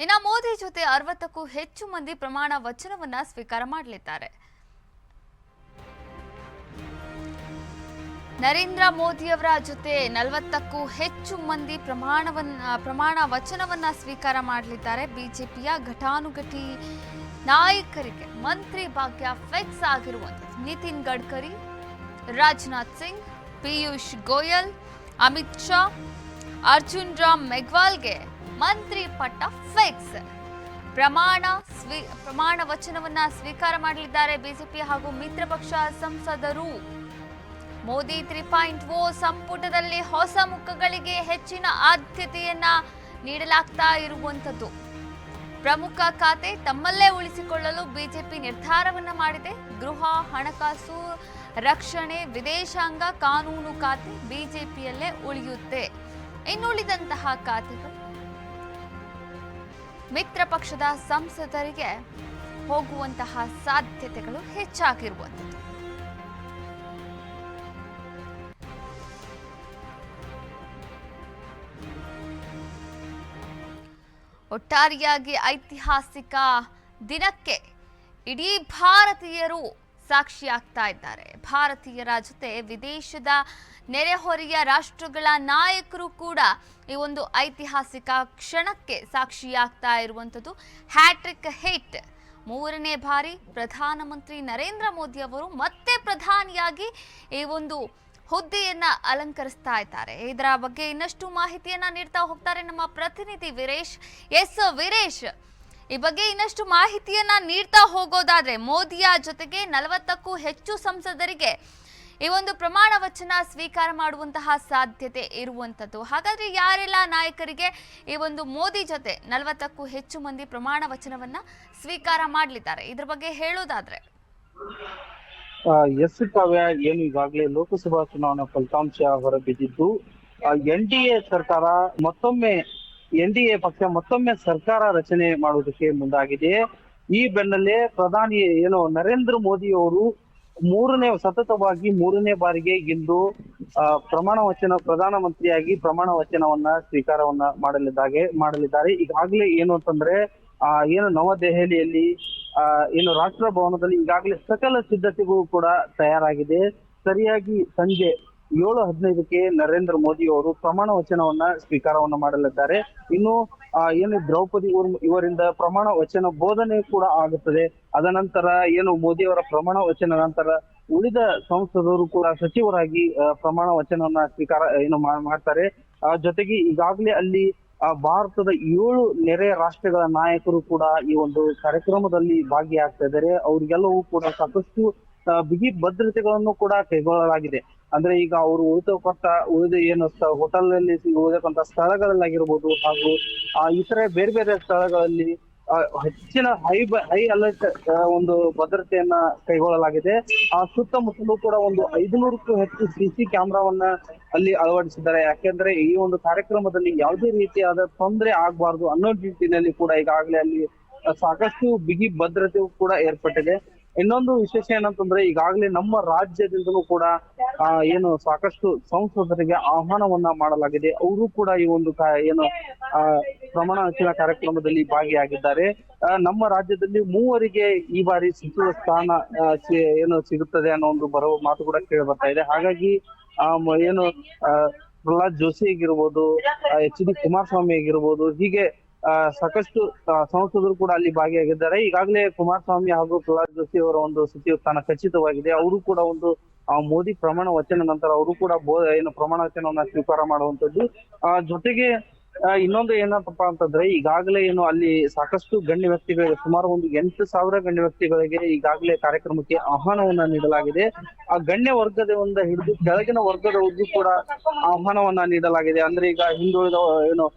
ಇನ್ನು ಮೋದಿ ಜೊತೆ 60ಕ್ಕೂ ಹೆಚ್ಚು ಮಂದಿ ಪ್ರಮಾಣ ವಚನವನ್ನ ಸ್ವೀಕಾರ ಮಾಡಲಿದ್ದಾರೆ. ನರೇಂದ್ರ ಮೋದಿಯವರ ಜೊತೆ 40ಕ್ಕೂ ಹೆಚ್ಚು ಮಂದಿ ಪ್ರಮಾಣ ವಚನವನ್ನ ಸ್ವೀಕಾರ ಮಾಡಲಿದ್ದಾರೆ. ಬಿಜೆಪಿಯ ಘಟಾನುಘಟಿ ನಾಯಕರಿಗೆ ಮಂತ್ರಿ ಭಾಗ್ಯ ಫಿಕ್ಸ್ ಆಗಿರುವಂಥದ್ದು. ನಿತಿನ್ ಗಡ್ಕರಿ, ರಾಜನಾಥ್ ಸಿಂಗ್, ಪಿಯೂಷ್ ಗೋಯಲ್, ಅಮಿತ್ ಶಾ, ಅರ್ಜುನ್ ರಾಮ್ ಮೆಘ್ವಾಲ್ಗೆ ಮಂತ್ರಿ ಪಟ್ಟ ಫಿಕ್ಸ್. ಪ್ರಮಾಣ ವಚನವನ್ನ ಸ್ವೀಕಾರ ಮಾಡಲಿದ್ದಾರೆ ಬಿಜೆಪಿ ಹಾಗೂ ಮಿತ್ರ ಪಕ್ಷ ಸಂಸದರು. ಮೋದಿ 3.0 ಸಂಪುಟದಲ್ಲಿ ಹೊಸ ಮುಖಗಳಿಗೆ ಹೆಚ್ಚಿನ ಆದ್ಯತೆಯನ್ನ ನೀಡಲಾಗ್ತಾ ಇರುವಂಥದ್ದು. ಪ್ರಮುಖ ಖಾತೆ ತಮ್ಮಲ್ಲೇ ಉಳಿಸಿಕೊಳ್ಳಲು ಬಿಜೆಪಿ ನಿರ್ಧಾರವನ್ನ ಮಾಡಿದೆ. ಗೃಹ, ಹಣಕಾಸು, ರಕ್ಷಣೆ, ವಿದೇಶಾಂಗ, ಕಾನೂನು ಖಾತೆ ಬಿಜೆಪಿಯಲ್ಲೇ ಉಳಿಯುತ್ತೆ. ಇನ್ನುಳಿದಂತಹ ಖಾತೆಗಳು ಮಿತ್ರ ಪಕ್ಷದ ಸಂಸದರಿಗೆ ಹೋಗುವಂತಹ ಸಾಧ್ಯತೆಗಳು ಹೆಚ್ಚಾಗಿರುವಂಥದ್ದು. ಒಟ್ಟಾರೆಯಾಗಿ ಐತಿಹಾಸಿಕ ದಿನಕ್ಕೆ ಇಡೀ ಭಾರತೀಯರು ಸಾಕ್ಷಿಯಾಗ್ತಾ ಇದ್ದಾರೆ. ಭಾರತೀಯರ ಜೊತೆ ವಿದೇಶದ ನೆರೆಹೊರೆಯ ರಾಷ್ಟ್ರಗಳ ನಾಯಕರು ಕೂಡ ಈ ಒಂದು ಐತಿಹಾಸಿಕ ಕ್ಷಣಕ್ಕೆ ಸಾಕ್ಷಿಯಾಗ್ತಾ ಇರುವಂಥದ್ದು. Hat trick hit. 3ನೇ ಬಾರಿ ಪ್ರಧಾನಮಂತ್ರಿ ನರೇಂದ್ರ ಮೋದಿ ಅವರು ಮತ್ತೆ ಪ್ರಧಾನಿಯಾಗಿ ಈ ಒಂದು ಹುದ್ದೆಯನ್ನ ಅಲಂಕರಿಸ್ತಾ ಇದ್ದಾರೆ. ಇದರ ಬಗ್ಗೆ ಇನ್ನಷ್ಟು ಮಾಹಿತಿಯನ್ನ ನೀಡ್ತಾ ಹೋಗ್ತಾರೆ ನಮ್ಮ ಪ್ರತಿನಿಧಿ ವೀರೇಶ್. ವೀರೇಶ್, ಈ ಬಗ್ಗೆ ಇನ್ನಷ್ಟು ಮಾಹಿತಿಯನ್ನ ನೀಡ್ತಾ ಹೋಗೋದಾದ್ರೆ, ಮೋದಿಯ ಜೊತೆಗೆ 40ಕ್ಕೂ ಹೆಚ್ಚು ಸಂಸದರಿಗೆ ಈ ಒಂದು ಪ್ರಮಾಣ ವಚನ ಸ್ವೀಕಾರ ಮಾಡುವಂತಹ ಸಾಧ್ಯತೆ ಇರುವಂಥದ್ದು. ಹಾಗಾದ್ರೆ ಯಾರೆಲ್ಲ ನಾಯಕರಿಗೆ ಈ ಒಂದು ಮೋದಿ ಜೊತೆ 40ಕ್ಕೂ ಹೆಚ್ಚು ಮಂದಿ ಪ್ರಮಾಣ ವಚನವನ್ನ ಸ್ವೀಕಾರ ಮಾಡಲಿದ್ದಾರೆ, ಇದ್ರ ಬಗ್ಗೆ ಹೇಳೋದಾದ್ರೆ? ಎಸ್ ಕಾವ್ಯ, ಏನು ಈಗಾಗಲೇ ಲೋಕಸಭಾ ಚುನಾವಣಾ ಫಲಿತಾಂಶ ಹೊರಬಿದ್ದಿದ್ದು, ಎನ್ಡಿಎ ಸರ್ಕಾರ ಎನ್ಡಿಎ ಪಕ್ಷ ಮತ್ತೊಮ್ಮೆ ಸರ್ಕಾರ ರಚನೆ ಮಾಡುವುದಕ್ಕೆ ಮುಂದಾಗಿದೆ. ಈ ಬೆನ್ನಲ್ಲೇ ಪ್ರಧಾನಿ ನರೇಂದ್ರ ಮೋದಿ ಅವರು ಸತತವಾಗಿ ಮೂರನೇ ಬಾರಿಗೆ ಇಂದು ಪ್ರಧಾನಮಂತ್ರಿಯಾಗಿ ಪ್ರಮಾಣ ವಚನವನ್ನ ಸ್ವೀಕಾರವನ್ನ ಮಾಡಲಿದ್ದಾರೆ. ಈಗಾಗಲೇ ಏನು ಅಂತಂದ್ರೆ ನವದೆಹಲಿಯಲ್ಲಿ ರಾಷ್ಟ್ರ ಭವನದಲ್ಲಿ ಈಗಾಗಲೇ ಸಕಲ ಸಿದ್ಧತೆಗಳು ಕೂಡ ತಯಾರಾಗಿದೆ. ಸರಿಯಾಗಿ ಸಂಜೆ 7:15ಕ್ಕೆ ನರೇಂದ್ರ ಮೋದಿ ಅವರು ಪ್ರಮಾಣ ವಚನವನ್ನ ಸ್ವೀಕಾರವನ್ನ ಮಾಡಲಿದ್ದಾರೆ. ಇನ್ನು ದ್ರೌಪದಿ ಇವರಿಂದ ಪ್ರಮಾಣ ವಚನ ಬೋಧನೆ ಕೂಡ ಆಗುತ್ತದೆ. ಅದ ನಂತರ ಮೋದಿ ಅವರ ಪ್ರಮಾಣ ವಚನ ನಂತರ ಉಳಿದ ಸಂಸದರು ಕೂಡ ಸಚಿವರಾಗಿ ಪ್ರಮಾಣ ವಚನವನ್ನ ಸ್ವೀಕಾರ ಮಾಡ್ತಾರೆ. ಜೊತೆಗೆ ಈಗಾಗಲೇ ಅಲ್ಲಿ ಭಾರತದ 7 ನೆರೆ ರಾಷ್ಟ್ರಗಳ ನಾಯಕರು ಕೂಡ ಈ ಒಂದು ಕಾರ್ಯಕ್ರಮದಲ್ಲಿ ಭಾಗಿಯಾಗ್ತಾ ಇದ್ದಾರೆ. ಅವ್ರಿಗೆಲ್ಲವೂ ಕೂಡ ಸಾಕಷ್ಟು ಬಿಗಿ ಭದ್ರತೆಗಳನ್ನು ಕೂಡ ಕೈಗೊಳ್ಳಲಾಗಿದೆ. ಅಂದ್ರೆ ಈಗ ಅವರು ಉಳಿದ ಹೋಟೆಲ್ ನಲ್ಲಿ ಉಳಿದಕ್ಕಂತ ಸ್ಥಳಗಳಲ್ಲಾಗಿರ್ಬೋದು ಹಾಗೂ ಇತರೆ ಬೇರೆ ಬೇರೆ ಸ್ಥಳಗಳಲ್ಲಿ ಹೆಚ್ಚಿನ ಹೈ ಅಲರ್ಟ್ ಒಂದು ಭದ್ರತೆಯನ್ನ ಕೈಗೊಳ್ಳಲಾಗಿದೆ. ಸುತ್ತಮುತ್ತಲೂ ಕೂಡ ಒಂದು 500ಕ್ಕೂ ಹೆಚ್ಚು ಸಿಸಿ ಕ್ಯಾಮೆರಾವನ್ನ ಅಲ್ಲಿ ಅಳವಡಿಸಿದ್ದಾರೆ. ಯಾಕೆಂದ್ರೆ ಈ ಒಂದು ಕಾರ್ಯಕ್ರಮದಲ್ಲಿ ಯಾವುದೇ ರೀತಿಯಾದ ತೊಂದರೆ ಆಗ್ಬಾರ್ದು ಅನ್ನೋ ನಿಟ್ಟಿನಲ್ಲಿ ಕೂಡ ಈಗಾಗಲೇ ಅಲ್ಲಿ ಸಾಕಷ್ಟು ಬಿಗಿ ಭದ್ರತೆ ಕೂಡ ಏರ್ಪಟ್ಟಿದೆ. ಇನ್ನೊಂದು ವಿಶೇಷ ಏನಂತಂದ್ರೆ, ಈಗಾಗಲೇ ನಮ್ಮ ರಾಜ್ಯದಿಂದಲೂ ಕೂಡ ಸಾಕಷ್ಟು ಸಂಸದರಿಗೆ ಆಹ್ವಾನವನ್ನ ಮಾಡಲಾಗಿದೆ. ಅವರು ಕೂಡ ಈ ಒಂದು ಪ್ರಮಾಣ ವಚನ ಕಾರ್ಯಕ್ರಮದಲ್ಲಿ ಭಾಗಿಯಾಗಿದ್ದಾರೆ. ನಮ್ಮ ರಾಜ್ಯದಲ್ಲಿ 3 ಈ ಬಾರಿ ಸಚಿವ ಸ್ಥಾನ ಸಿಗುತ್ತದೆ ಅನ್ನೋ ಒಂದು ಮಾತು ಕೂಡ ಕೇಳಿ ಬರ್ತಾ ಇದೆ. ಹಾಗಾಗಿ ಪ್ರಹ್ಲಾದ್ ಜೋಶಿ ಆಗಿರ್ಬೋದು, HD ಕುಮಾರಸ್ವಾಮಿ ಆಗಿರ್ಬೋದು, ಹೀಗೆ ಸಾಕಷ್ಟು ಸಂಸದರು ಕೂಡ ಅಲ್ಲಿ ಭಾಗಿಯಾಗಿದ್ದಾರೆ. ಈಗಾಗಲೇ ಕುಮಾರಸ್ವಾಮಿ ಹಾಗೂ ಪ್ರಹ್ಲಾದ್ ಜೋಶಿ ಅವರ ಒಂದು ಸಚಿವ ಸ್ಥಾನ ಖಚಿತವಾಗಿದೆ. ಅವರು ಕೂಡ ಒಂದು ಮೋದಿ ಪ್ರಮಾಣ ವಚನ ನಂತರ ಅವರು ಕೂಡ ಪ್ರಮಾಣ ವಚನವನ್ನ ಸ್ವೀಕಾರ ಮಾಡುವಂತದ್ದು. ಜೊತೆಗೆ ಇನ್ನೊಂದು ಏನಪ್ಪಾ ಅಂತಂದ್ರೆ, ಈಗಾಗಲೇ ಅಲ್ಲಿ ಸಾಕಷ್ಟು ಗಣ್ಯ ವ್ಯಕ್ತಿಗಳಿಗೆ, ಸುಮಾರು ಒಂದು 8,000 ಗಣ್ಯ ವ್ಯಕ್ತಿಗಳಿಗೆ ಈಗಾಗಲೇ ಕಾರ್ಯಕ್ರಮಕ್ಕೆ ಆಹ್ವಾನವನ್ನ ನೀಡಲಾಗಿದೆ. ಆ ಗಣ್ಯ ವರ್ಗದಿಂದ ಹಿಡಿದು ಕೆಳಗಿನ ವರ್ಗದವರಿಗೂ ಕೂಡ ಆಹ್ವಾನವನ್ನ ನೀಡಲಾಗಿದೆ. ಅಂದ್ರೆ ಈಗ ಹಿಂದುಳಿದ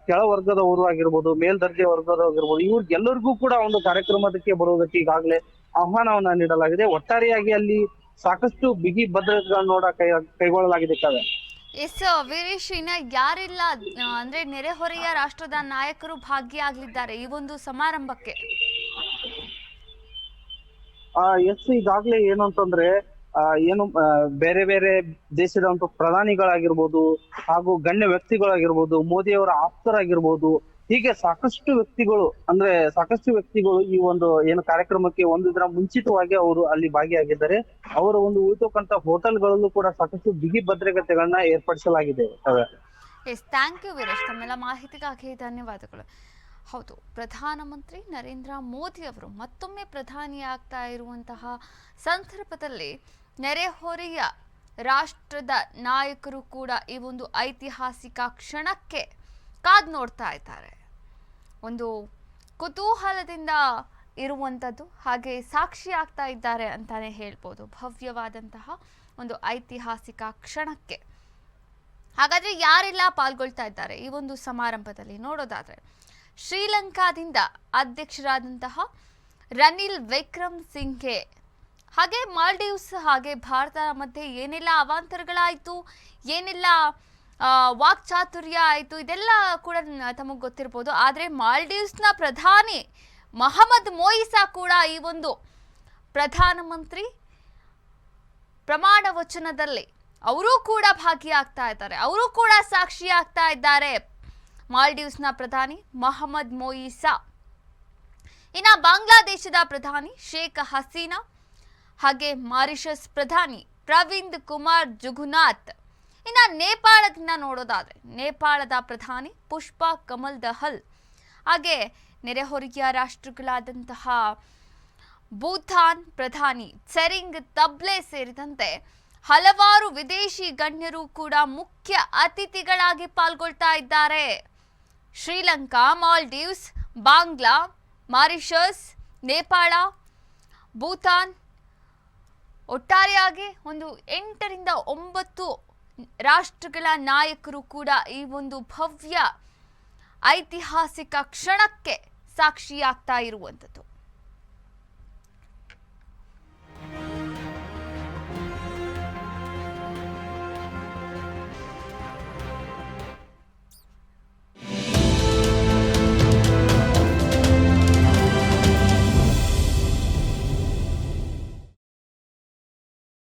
ಕೆಳ ವರ್ಗದವರು ಆಗಿರ್ಬೋದು, ಮೇಲ್ದರ್ಜೆ ವರ್ಗದವರಾಗಿರ್ಬೋದು, ಇವ್ರಿಗೆಲ್ಲರಿಗೂ ಕೂಡ ಒಂದು ಕಾರ್ಯಕ್ರಮಕ್ಕೆ ಬರುವುದಕ್ಕೆ ಈಗಾಗಲೇ ಆಹ್ವಾನವನ್ನ ನೀಡಲಾಗಿದೆ. ಒಟ್ಟಾರೆಯಾಗಿ ಅಲ್ಲಿ ಸಾಕಷ್ಟು ಬಿಗಿ ಭದ್ರತೆಗಳನ್ನ ಕೈಗೊಳ್ಳಲಾಗಿದೆ. ವೀರೇಶ್, ಯಾರೆಲ್ಲ ಅಂದ್ರೆ ನೆರೆಹೊರೆಯ ರಾಷ್ಟ್ರದ ನಾಯಕರು ಭಾಗಿಯಾಗಲಿದ್ದಾರೆ ಈ ಒಂದು ಸಮಾರಂಭಕ್ಕೆ? ಈಗಾಗಲೇ ಏನು ಅಂತಂದ್ರೆ, ಬೇರೆ ಬೇರೆ ದೇಶದ ಪ್ರಧಾನಿಗಳಾಗಿರ್ಬೋದು ಹಾಗೂ ಗಣ್ಯ ವ್ಯಕ್ತಿಗಳಾಗಿರ್ಬೋದು, ಮೋದಿ ಅವರ ಆಪ್ತರಾಗಿರ್ಬೋದು, ಹೀಗೆ ಸಾಕಷ್ಟು ವ್ಯಕ್ತಿಗಳು ಈ ಒಂದು ಏನು ಕಾರ್ಯಕ್ರಮಕ್ಕೆ ಒಂದು ದಿನ ಮುಂಚಿತವಾಗಿ ಅವರು ಅಲ್ಲಿ ಭಾಗಿಯಾಗಿದ್ದಾರೆ. ಅವರ ಒಂದು ಉಳಿತಕ್ಕಂತ ಹೋಟೆಲ್ಗಳಲ್ಲೂ ಕೂಡ ಸಾಕಷ್ಟು ಬಿಗಿ ಭದ್ರತೆಗಳನ್ನ ಏರ್ಪಡಿಸಲಾಗಿದೆ. ಎಸ್, ಥ್ಯಾಂಕ್ ಯು ವೀರೇಶ್, ತಮ್ಮೆಲ್ಲ ಮಾಹಿತಿಗಾಗಿ ಧನ್ಯವಾದಗಳು. ಹೌದು, ಪ್ರಧಾನಮಂತ್ರಿ ನರೇಂದ್ರ ಮೋದಿ ಅವರು ಮತ್ತೊಮ್ಮೆ ಪ್ರಧಾನಿಯಾಗ್ತಾ ಇರುವಂತಹ ಸಂದರ್ಭದಲ್ಲಿ ನೆರೆಹೊರೆಯ ರಾಷ್ಟ್ರದ ನಾಯಕರು ಕೂಡ ಈ ಒಂದು ಐತಿಹಾಸಿಕ ಕ್ಷಣಕ್ಕೆ ಕಾದು ನೋಡ್ತಾ ಇದ್ದಾರೆ. ಒಂದು ಕುತೂಹಲದಿಂದ ಇರುವಂಥದ್ದು, ಹಾಗೆ ಸಾಕ್ಷಿ ಆಗ್ತಾ ಇದ್ದಾರೆ ಅಂತಾನೆ ಹೇಳ್ಬೋದು ಭವ್ಯವಾದಂತಹ ಒಂದು ಐತಿಹಾಸಿಕ ಕ್ಷಣಕ್ಕೆ. ಹಾಗಾದ್ರೆ ಯಾರೆಲ್ಲ ಪಾಲ್ಗೊಳ್ತಾ ಇದ್ದಾರೆ ಈ ಒಂದು ಸಮಾರಂಭದಲ್ಲಿ ನೋಡೋದಾದ್ರೆ, ಶ್ರೀಲಂಕಾದಿಂದ ಅಧ್ಯಕ್ಷರಾದಂತಹ ರನಿಲ್ ವಿಕ್ರಮ್ ಸಿಂಘೆ, ಹಾಗೆ ಮಾಲ್ಡೀವ್ಸ್ ಹಾಗೆ ಭಾರತ ಮಧ್ಯೆ ಏನೆಲ್ಲ ಅವಾಂತರಗಳಾಯಿತು, ಏನೆಲ್ಲ ವಾಕ್ಚಾತುರ್ಯ ಆಯಿತು, ಇದೆಲ್ಲ ಕೂಡ ತಮಗೆ ಗೊತ್ತಿರ್ಬೋದು. ಆದರೆ ಮಾಲ್ಡೀವ್ಸ್ನ ಪ್ರಧಾನಿ ಮಹಮ್ಮದ್ ಮೊಯಿಸಾ ಕೂಡ ಈ ಒಂದು ಪ್ರಧಾನಮಂತ್ರಿ ಪ್ರಮಾಣ ವಚನದಲ್ಲಿ ಅವರು ಕೂಡ ಭಾಗಿಯಾಗ್ತಾ ಇದ್ದಾರೆ, ಅವರು ಕೂಡ ಸಾಕ್ಷಿಯಾಗ್ತಾ ಇದ್ದಾರೆ. ಮಾಲ್ಡೀವ್ಸ್ನ ಪ್ರಧಾನಿ ಮಹಮ್ಮದ್ ಮೊಯಿಸಾ, ಇನ್ನು ಬಾಂಗ್ಲಾದೇಶದ ಪ್ರಧಾನಿ ಶೇಖ್ ಹಸೀನಾ, ಹಾಗೆ ಮಾರಿಷಸ್ ಪ್ರಧಾನಿ ಪ್ರವಿಂದ್ ಕುಮಾರ್ ಜುಗುನಾಥ್. ಇನ್ನು ನೇಪಾಳದಿಂದ ನೋಡೋದಾದ್ರೆ, ನೇಪಾಳದ ಪ್ರಧಾನಿ ಪುಷ್ಪ ಕಮಲ್ ದಹಲ್, ಹಾಗೆ ನೆರೆಹೊರೆಯ ರಾಷ್ಟ್ರಗಳಾದಂತಹ ಭೂತಾನ್ ಪ್ರಧಾನಿ ಸೆರಿಂಗ್ ತಬ್ಲೆ ಸೇರಿದಂತೆ ಹಲವಾರು ವಿದೇಶಿ ಗಣ್ಯರು ಕೂಡ ಮುಖ್ಯ ಅತಿಥಿಗಳಾಗಿ ಪಾಲ್ಗೊಳ್ತಾ ಇದ್ದಾರೆ. ಶ್ರೀಲಂಕಾ, ಮಾಲ್ಡೀವ್ಸ್, ಬಾಂಗ್ಲಾ, ಮಾರಿಷಸ್, ನೇಪಾಳ, ಭೂತಾನ್, ಒಟ್ಟಾರೆಯಾಗಿ ಒಂದು 8 ರಿಂದ 9 ರಾಷ್ಟ್ರಗಳ ನಾಯಕರು ಕೂಡ ಈ ಒಂದು ಭವ್ಯ ಐತಿಹಾಸಿಕ ಕ್ಷಣಕ್ಕೆ ಸಾಕ್ಷಿಯಾಗ್ತಾ ಇರುವಂಥದ್ದು.